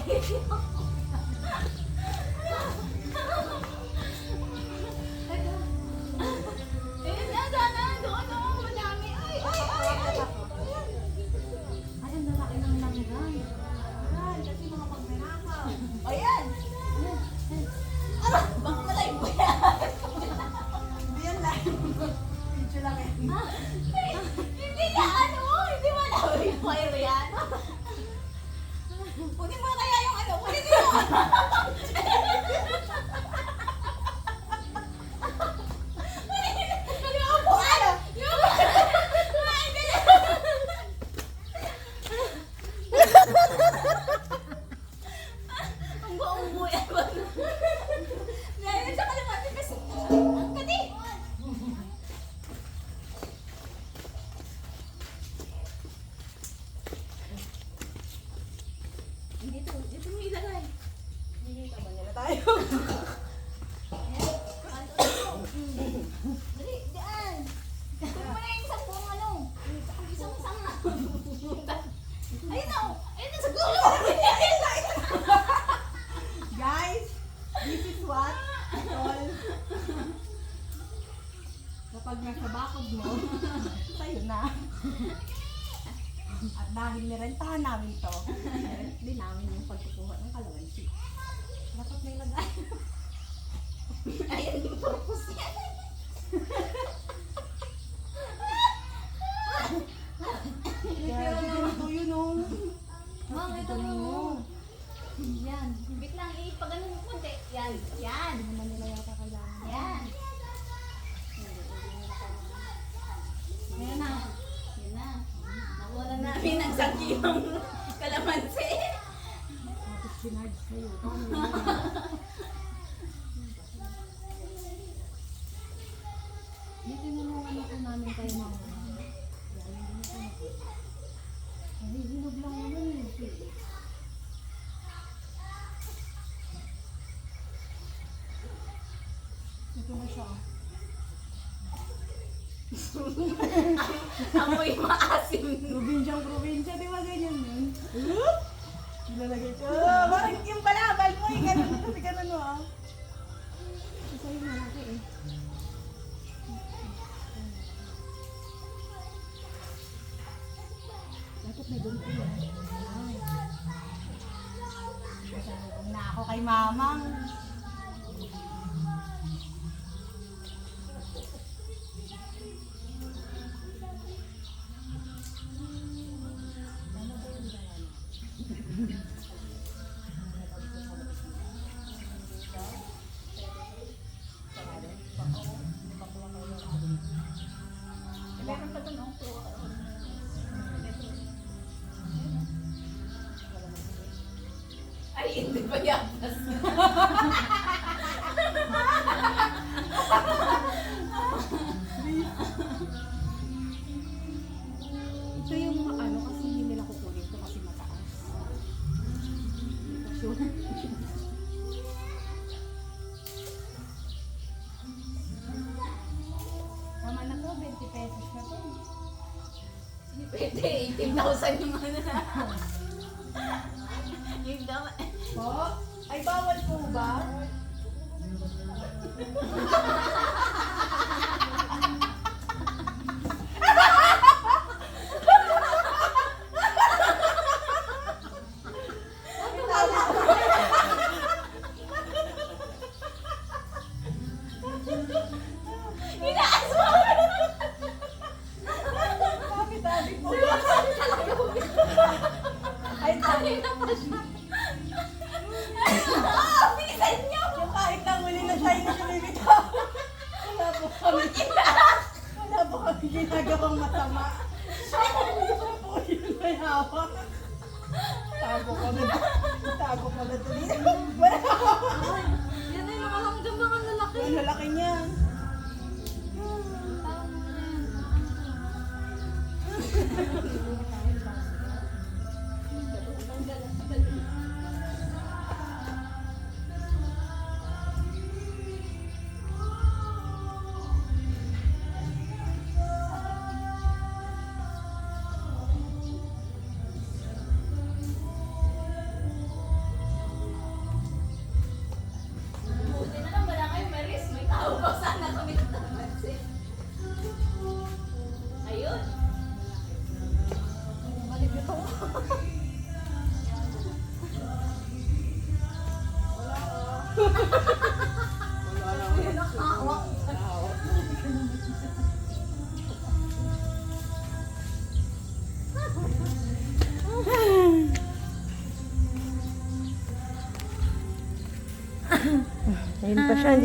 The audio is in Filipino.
Ayun na, sana. Doon, oh. Madami. Ay, ay, ay, ay. Ay, ang lalaki ng langgan. Ay, kasi mga pagmenakaw. Ayan. Ano? Baka malay mo yan. Hindi yan live. Video lang yan. Hindi na ano. Hindi mo na yung fire yan. Kunin mo na kaya yung ano. Kunin mo. Yung po, ano? Yung ang buong buya ko. Ngayon sa kalapati kasi. Kati! Dito mo ilagay. Hihita ba nila tayo? Dali, diyan. Kunin mo na yung isang buong ano. Isang na. Ayun na, oh. Ayun na sa gulo. Guys, this is what all kapag nasa bakod mo, sa'yo na. At dahil nirentahan namin to, din namin yung pagkukuha ng kalamansi. Dapat may lagay. Ayun yung purpose yan. Kaya ganito yun oh. Ma'am, ito mo. Yan. Bit lang, ipag-ano mo konti. Yan. Yan. Hindi naman nila yata kailangan. Yan. Ayan na. Yan na. Nakuha na namin ang sakiyong kalamansi. Tapos sinarge sa'yo. Paano yun? Hindi tinulungan ako namin kayo mga. Ay, hinog lang naman eh. Ito na siya. Amoy maasim. Probinsya, di ba ganyan yun? Nilalagay ko. Bakit yung balabal mo? Yung ganun kasi ganun mo ah. Isa yung malaki eh. Dapat may ganito yun. Masalubong na ako kay mamang. Meron pa ito, no? Ay, hindi pa yapas. Ito yung ano kasi hindi nila kukunin ito kasi mataas. Ito sure. Tama na to, 20 pesos na to. Pwede, 18,000 yung ano na. Yung dama. Po? Ay, bawal po ba? Inaas mo! Dami po. Ay, dami na pa siya. Ah, bilisan niyo! Yung kahit na muli na tayo na lumibitaw. Wala po kami ginagawang masama. Ito po yun may hawak. Tago ko na. Tago ko na ito dito. Wala. Yan ay nakalanggam mga lalaki. Ang lalaki niya. Wala lang. Nakahawak. Nakahawak. Ayun pa siya, hindi